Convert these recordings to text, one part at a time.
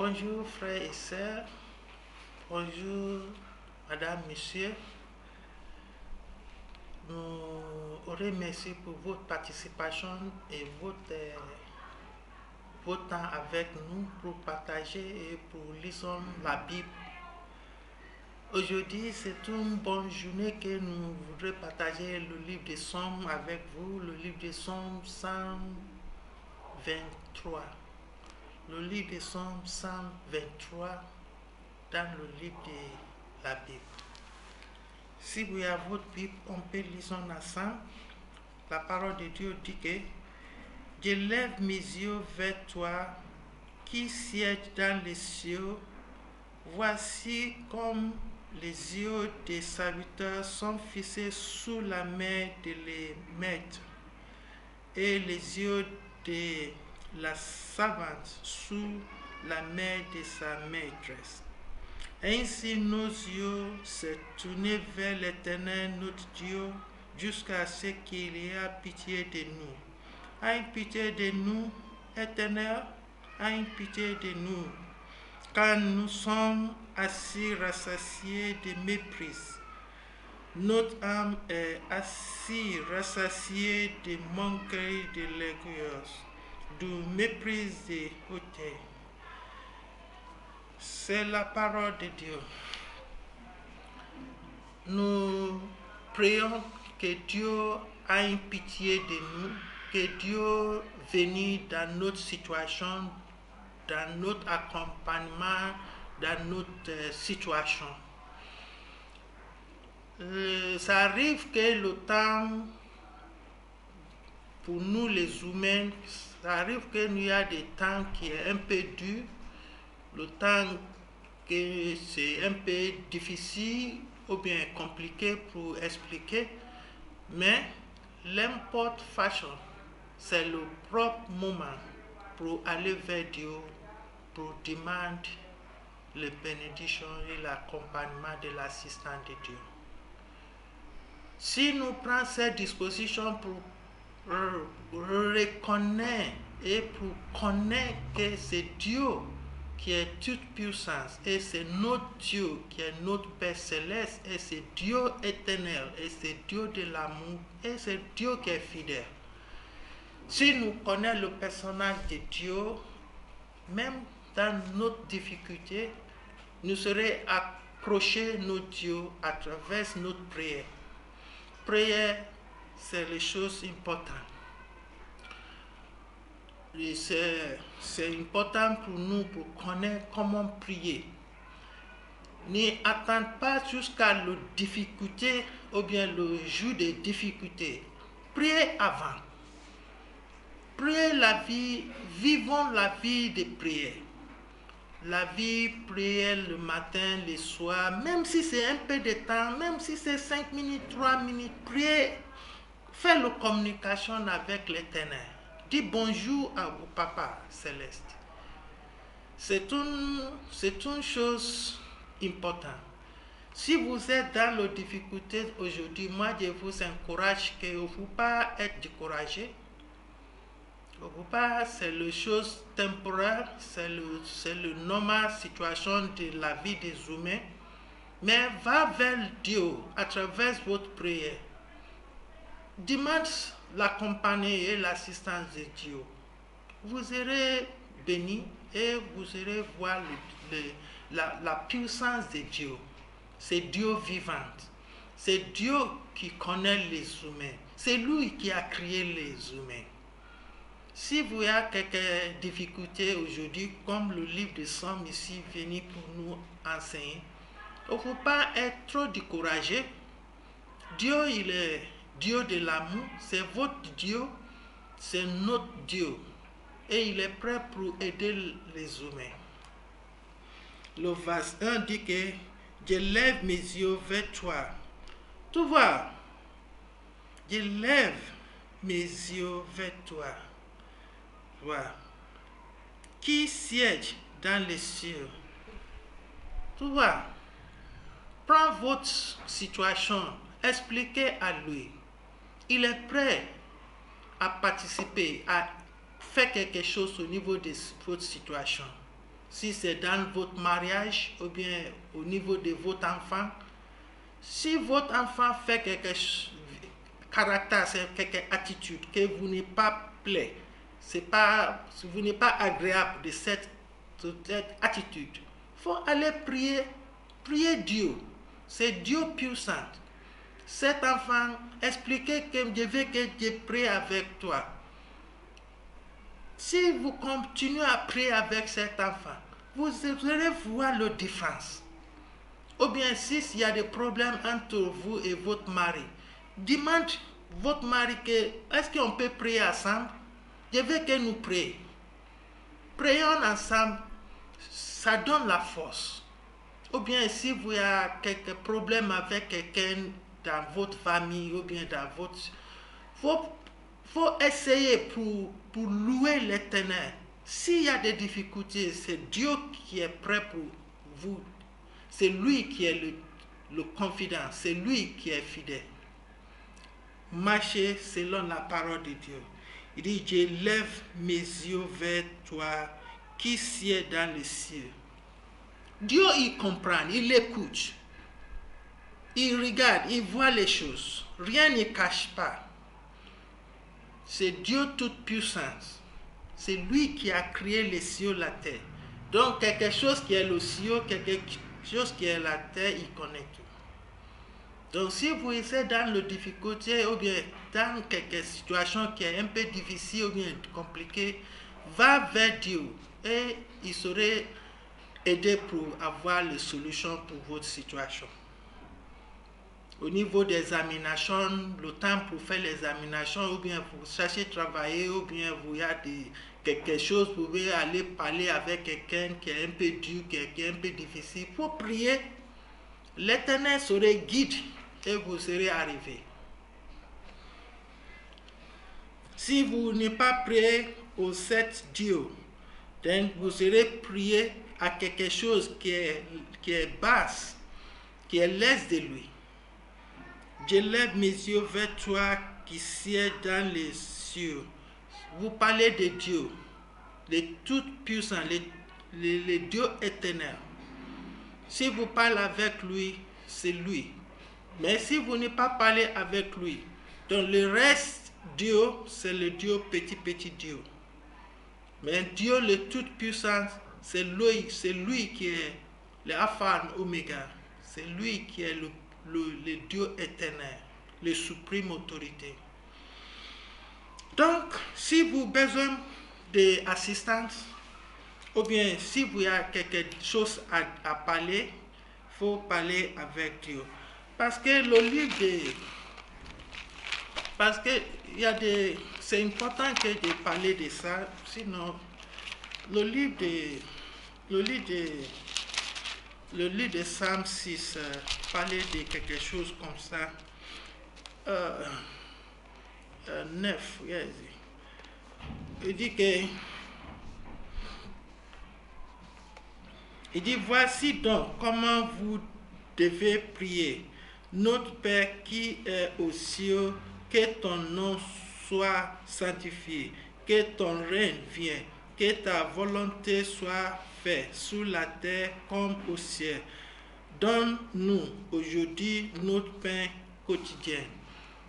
Bonjour frères et sœurs, bonjour madame, monsieur. Nous remercions pour votre participation et votre temps avec nous pour partager et pour lire la Bible. Aujourd'hui, c'est une bonne journée que nous voudrions partager le livre des Psaumes avec vous, le livre des Psaumes 123. Le livre des Psaumes 123 dans le livre de la Bible. Si vous avez votre Bible, on peut lire ensemble. La parole de Dieu dit que je lève mes yeux vers toi qui siège dans les cieux. Voici comme les yeux des serviteurs sont fixés sous la main de les maîtres et les yeux de la servante sous la main de sa maîtresse. Ainsi nos yeux se tournent vers l'Éternel notre Dieu jusqu'à ce qu'il ait pitié de nous. Aie pitié de nous, Éternel, aie pitié de nous, car nous sommes assis rassasiés de mépris. Notre âme est assise rassasiée de manquer de l'orgueil, du mépris de hauteur. C'est la parole de Dieu. Nous prions que Dieu ait pitié de nous, que Dieu vienne dans notre situation, dans notre accompagnement, dans notre situation. Ça arrive que le temps, pour nous les humains, ça arrive qu'il y a des temps qui est un peu dur, le temps que c'est un peu difficile ou bien compliqué pour expliquer, mais l'importe façon, c'est le propre moment pour aller vers Dieu, pour demander les bénédictions et l'accompagnement de l'assistance de Dieu. Si nous prenons cette disposition pour reconnaître et pour connaître que c'est Dieu qui est toute puissance et c'est notre Dieu qui est notre Père céleste et c'est Dieu éternel et c'est Dieu de l'amour et c'est Dieu qui est fidèle. Si nous connaissons le personnage de Dieu, même dans notre difficulté, nous serons accrochés à notre Dieu à travers notre prière. Prière, c'est les choses importantes. C'est important pour nous pour connaître comment prier. N'attendez pas jusqu'à la difficulté ou bien le jour des difficultés. Priez avant. Priez la vie, vivons la vie de prière. La vie, prière le matin, le soir, même si c'est un peu de temps, même si c'est 5 minutes, 3 minutes, priez. Faites la communication avec l'Éternel. Dis bonjour à vos papa céleste. C'est une chose importante. Si vous êtes dans les difficultés aujourd'hui, moi je vous encourage que vous ne faut pas être découragé. C'est la chose temporaire, c'est le normal situation de la vie des humains. Mais va vers Dieu à travers votre prière. Demande l'accompagnement et l'assistance de Dieu. Vous serez bénis et vous serez voir la puissance de Dieu. C'est Dieu vivant. C'est Dieu qui connaît les humains. C'est lui qui a créé les humains. Si vous avez quelques difficultés aujourd'hui, comme le livre de Psaumes ici venu pour nous enseigner, il ne faut pas être trop découragé. Dieu, il est Dieu de l'amour, c'est votre Dieu, c'est notre Dieu. Et il est prêt pour aider les humains. Le verset 1 dit que je lève mes yeux vers toi. Tu vois, je lève mes yeux vers toi. Voilà. Qui siège dans les cieux. Tu vois, prends votre situation, expliquez à lui. Il est prêt à participer, à faire quelque chose au niveau de votre situation. si c'est dans votre mariage ou bien au niveau de votre enfant. Si votre enfant fait quelque caractère, c'est quelque attitude que vous n'êtes pas plaît, vous n'êtes pas agréable de cette attitude, il faut aller prier Dieu. C'est Dieu puissant. Cet enfant, expliquez que je veux que Dieu prie avec toi. Si vous continuez à prier avec cet enfant, vous allez voir la différence. Ou bien s'il y a des problèmes entre vous et votre mari, demande votre mari que est-ce qu'on peut prier ensemble? Je veux que nous prions. Prions ensemble, ça donne la force. Ou bien si vous avez quelques problèmes avec quelqu'un dans votre famille ou bien dans votre... faut essayer pour louer l'Éternel. S'il y a des difficultés, c'est Dieu qui est prêt pour vous. C'est lui qui est le confident, c'est lui qui est fidèle. Marchez selon la parole de Dieu. Il dit, je lève mes yeux vers toi qui sied dans les cieux. Dieu, il comprend, il écoute. Il regarde, il voit les choses. Rien ne cache pas. C'est Dieu toute puissance. C'est lui qui a créé les cieux et la terre. Donc, quelque chose qui est le ciel, quelque chose qui est la terre, il connaît tout. Donc, si vous êtes dans la difficulté ou bien dans quelque situation qui est un peu difficile ou bien compliquée, va vers Dieu et il serait aidé pour avoir les solutions pour votre situation. Au niveau des examinations, le temps pour faire les examinations, ou bien pour chercher à travailler, ou bien vous avez quelque chose, vous pouvez aller parler avec quelqu'un qui est un peu dur, qui est un peu difficile. Il faut prier. L'Éternel serait guide et vous serez arrivé. Si vous n'êtes pas prêt au 7 Dieu, donc vous serez prié à quelque chose qui est basse, qui est l'est de lui. Je lève mes yeux vers toi qui sied dans les cieux. Vous parlez de Dieu, le Tout-Puissant, le Dieu éternel. Si vous parlez avec lui, c'est lui. Mais si vous n'avez pas parlé avec lui, donc le reste, Dieu, c'est le Dieu petit Dieu. Mais Dieu, le Tout-Puissant, c'est lui qui est le Alpha et Oméga. C'est lui qui est le Dieu éternel, le suprême autorité. Donc, si vous avez besoin d'assistance, ou bien si vous avez quelque chose à parler, il faut parler avec Dieu. Parce que le livre de... Parce que c'est important que de parler de ça, sinon le livre de Psalm 6 parlait de quelque chose comme ça. 9, yes. Il dit, voici donc comment vous devez prier. Notre Père qui est aux cieux, que ton nom soit sanctifié, que ton règne vienne, que ta volonté soit faite sur la terre comme au ciel. Donne-nous aujourd'hui notre pain quotidien.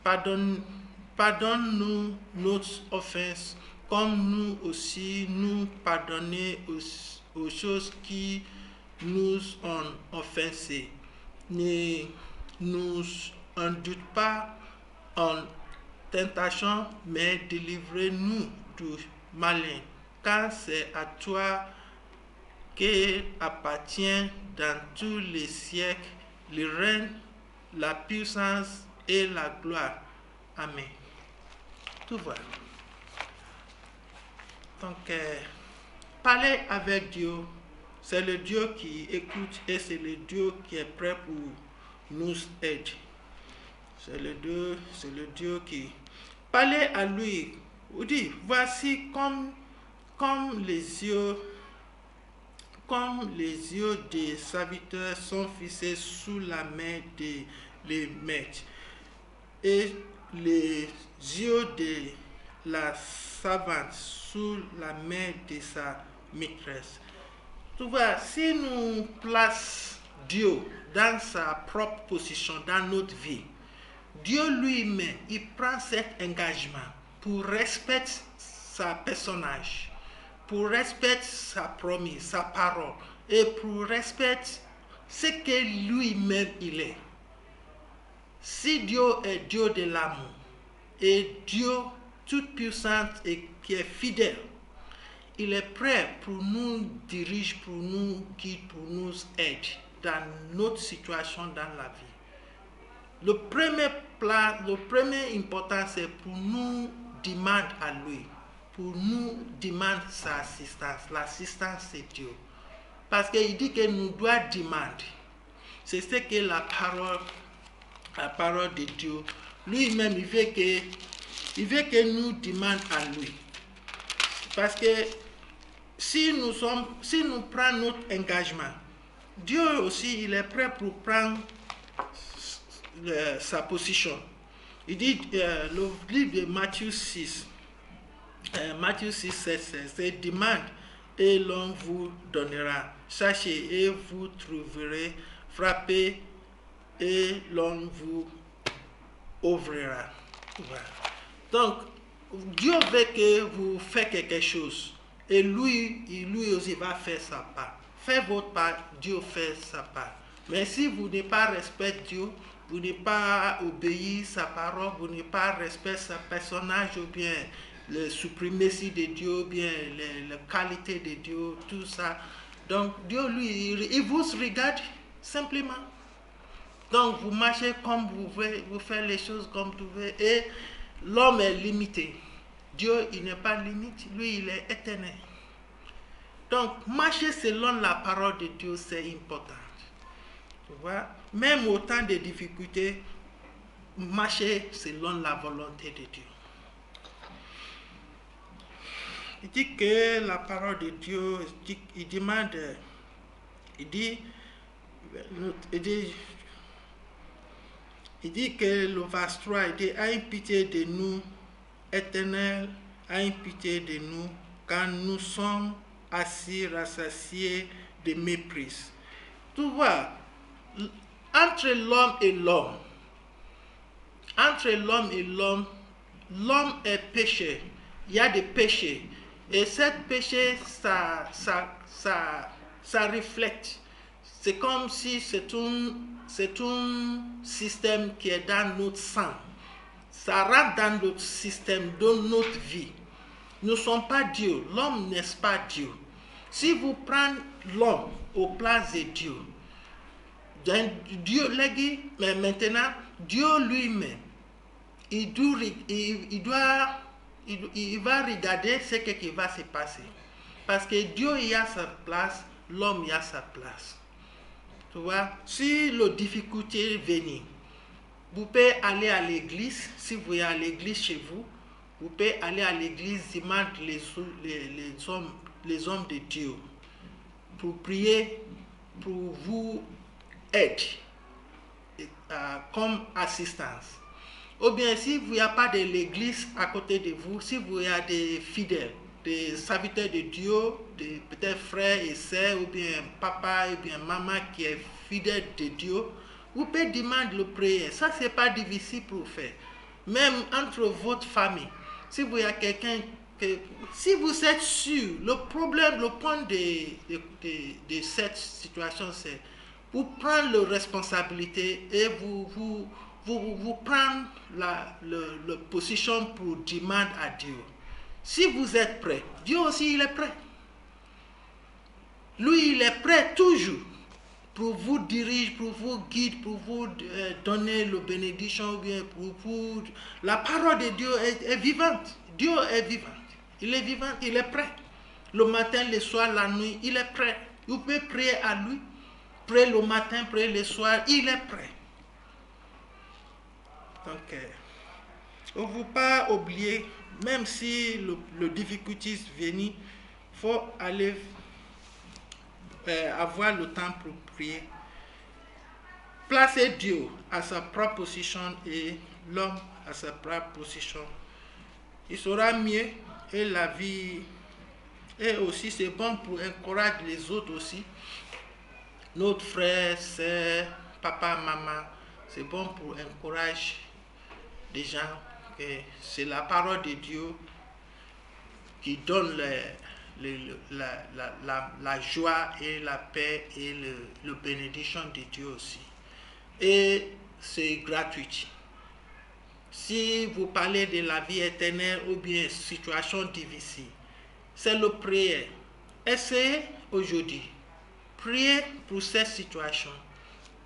Pardonne-nous nos offenses, comme nous aussi nous pardonnons aux choses qui nous ont offensés. Ne nous induis pas en tentation, mais délivre-nous du malin, car c'est à toi qu'appartient dans tous les siècles le règne, la puissance et la gloire. Amen. Tout voilà. Donc, parler avec Dieu, c'est le Dieu qui écoute et c'est le Dieu qui est prêt pour nous aider. C'est le Dieu qui... Parlez à lui. Vous dites, voici comme les yeux des serviteurs sont fixés sous la main des maîtres, et les yeux de la servante sous la main de sa maîtresse. Tu vois, si nous plaçons Dieu dans sa propre position, dans notre vie, Dieu lui-même, il prend cet engagement pour respecter sa personnage, pour respecter sa promesse, sa parole, et pour respecter ce que lui-même il est. Si Dieu est Dieu de l'amour, et Dieu toute puissant et qui est fidèle, il est prêt pour nous diriger, pour nous guider, pour nous aider dans notre situation dans la vie. Le premier important, c'est pour nous demander à lui, pour nous demander sa assistance. L'assistance, c'est Dieu. Parce qu'il dit que nous doit demander. C'est ce que la parole de Dieu, lui-même, il veut que nous demandions à lui. Parce que si nous prenons notre engagement, Dieu aussi, il est prêt pour prendre sa position. Il dit, le livre de Matthieu 6, 7, c'est demande et l'on vous donnera. Cherchez et vous trouverez. Frappez et l'on vous ouvrira. Voilà. Donc, Dieu veut que vous faites quelque chose. Et lui aussi va faire sa part. Faites votre part, Dieu fait sa part. Mais si vous n'avez pas respecté Dieu, vous n'avez pas obéi sa parole, vous n'avez pas respecté sa personnage, ou bien la suprématie de Dieu, ou bien la qualité de Dieu, tout ça. Donc Dieu, lui, il vous regarde simplement. Donc vous marchez comme vous voulez, vous faites les choses comme vous voulez, et l'homme est limité. Dieu, il n'est pas limite, lui, il est éternel. Donc, marcher selon la parole de Dieu, c'est important. Tu vois, même au temps de difficultés, marcher selon la volonté de Dieu. Il dit que la parole de Dieu, il demande, il dit que le verset 3, il dit, aie pitié de nous, Éternel, aie pitié de nous, quand nous sommes assis, rassasiés de mépris. Tu vois, entre l'homme et l'homme, l'homme est péché. Il y a des péchés. Et ce péché, ça reflète. C'est comme si c'est un système qui est dans notre sang. Ça rentre dans notre système, dans notre vie. Nous ne sommes pas Dieu. L'homme n'est pas Dieu. Si vous prenez l'homme au place de Dieu, mais maintenant, Dieu lui-même, il va regarder ce qui va se passer. Parce que Dieu y a sa place, l'homme y a sa place. Tu vois, si la difficulté vient, vous pouvez aller à l'église, si vous êtes à l'église chez vous, vous pouvez aller à l'église, demander les hommes de Dieu pour prier, pour vous aider comme assistance. Ou bien si vous n'avez pas de l'église à côté de vous, si vous avez des fidèles, des serviteurs de Dieu, des peut-être frères et sœurs, ou bien papa, ou bien maman qui est fidèle de Dieu, vous pouvez demander le prière. Ça, ce n'est pas difficile pour faire. Même entre votre famille, si vous avez quelqu'un, si vous êtes sûr, le point de cette situation, c'est vous prendre la responsabilité et vous prendre la position pour demander à Dieu. Si vous êtes prêt, Dieu aussi il est prêt. Lui, il est prêt toujours pour vous diriger, pour vous guider, pour vous donner la bénédiction, bien pour vous. La parole de Dieu est vivante. Dieu est vivant. Il est vivant, il est prêt. Le matin, le soir, la nuit, il est prêt. Vous pouvez prier à lui. Prier le matin, prier le soir, il est prêt. Donc, il ne faut pas oublier, même si le difficulté vient, il faut aller avoir le temps pour prier. Placer Dieu à sa propre position et l'homme à sa propre position. Il sera mieux et la vie Et aussi, c'est bon pour encourager les autres aussi. Notre frère, sœur, papa, maman, c'est bon pour encourager des gens. C'est la parole de Dieu qui donne la joie et la paix et le bénédiction de Dieu aussi. Et c'est gratuit. Si vous parlez de la vie éternelle ou bien situation difficile, c'est le prière. Essayez aujourd'hui. Priez pour cette situation.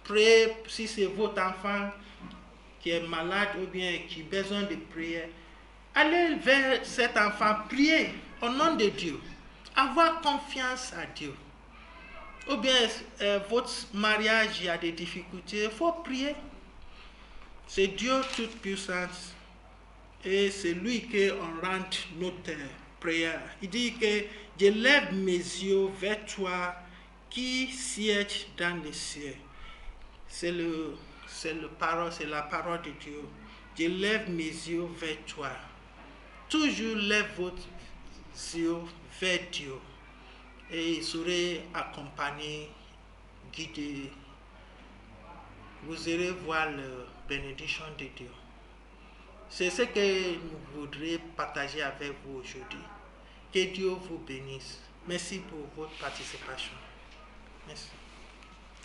Priez si c'est votre enfant qui est malade ou bien qui a besoin de prière. Allez vers cet enfant, priez au nom de Dieu. Avoir confiance à Dieu. Ou bien votre mariage, il y a des difficultés, il faut prier. C'est Dieu toute puissance. Et c'est lui qu'on rend notre prière. Il dit que je lève mes yeux vers toi qui siège dans les cieux. C'est la parole de Dieu. Je lève mes yeux vers toi. Toujours lève votre yeux vers Dieu. Et il serait accompagné, guidé. Vous irez voir la bénédiction de Dieu. C'est ce que nous voudrions partager avec vous aujourd'hui. Que Dieu vous bénisse. Merci pour votre participation. Merci.